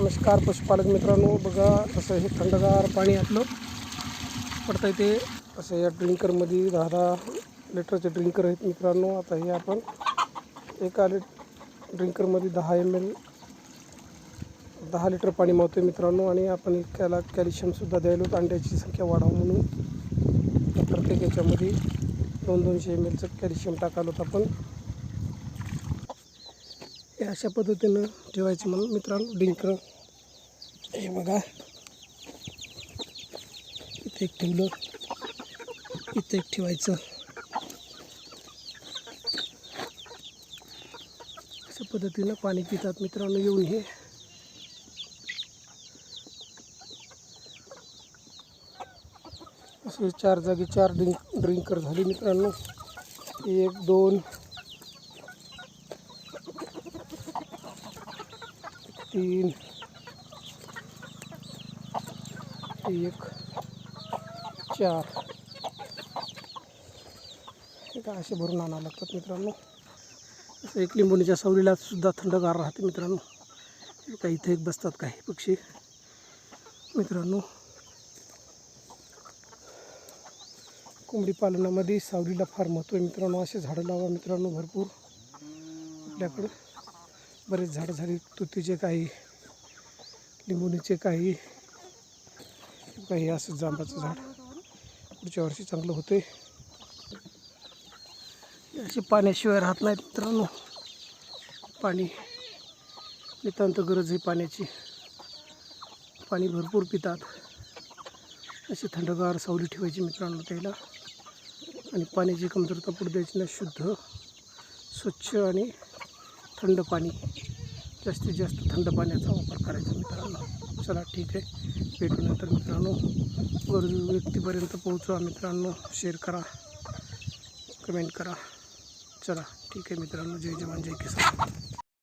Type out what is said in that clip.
नमस्कार पशुपालक मित्रांनो, बघा असं हे थंडगार पाणी आपलं पडतं आहे ते असं या ड्रिंकरमध्ये 10-10 लिटरचे ड्रिंकर आहेत मित्रांनो। आता हे आपण एका ड्रिंकरमध्ये 10 ml 10 लिटर पाणी मावतो मित्रांनो। आणि आपण त्याला कॅल्शियमसुद्धा द्यायलो, अंड्याची संख्या वाढावं म्हणून प्रत्येक याच्यामध्ये 200 ml कॅल्शियम टाकालो आपण। हे अशा पद्धतीनं ठेवायचं म्हणून मित्रांनो ड्रिंकर। हे बघा इथे एक ठेवलं, इथे एक ठेवायचं, अशा पद्धतीनं पाणी पितात मित्रांनो येऊन। हे असे 4 जागी 4 ड्रिंकर झाले मित्रांनो। 1 2 3 1 4 हे काय असे भरून आणावं लागतात मित्रांनो। असं एक लिंबोणीच्या सावलीला सुद्धा थंडगार राहते मित्रांनो। काही इथे एक बसतात काही पक्षी मित्रांनो। कोंबडी पालनामध्ये सावलीला फार महत्त्व आहे मित्रांनो। असे झाडं लावा मित्रांनो भरपूर। आपल्याकडं बरेच झाडं झाली, तुतीचे काही, लिंबोणीचे काही असं जांबाचं झाड पुढच्या वर्षी चांगलं होते। असे पाण्याशिवाय राहत नाहीत मित्रांनो। पाणी नितांत गरज आहे पाण्याची, पाणी भरपूर पितात। अशी थंडगार सावली ठेवायची मित्रांनो त्याला, आणि पाण्याची कमतरता पडू द्यायची नाही। शुद्ध स्वच्छ आणि थंड पाणी, जास्तीत जास्त थंड पाण्याचा वापर करायचा मित्रांनो। चला ठीक आहे, भेटू नंतर मित्रांनो। गरजू व्यक्तीपर्यंत पोहोचवा मित्रांनो, शेअर करा, कमेंट करा। चला ठीक आहे मित्रांनो, जय जवान जय किसान।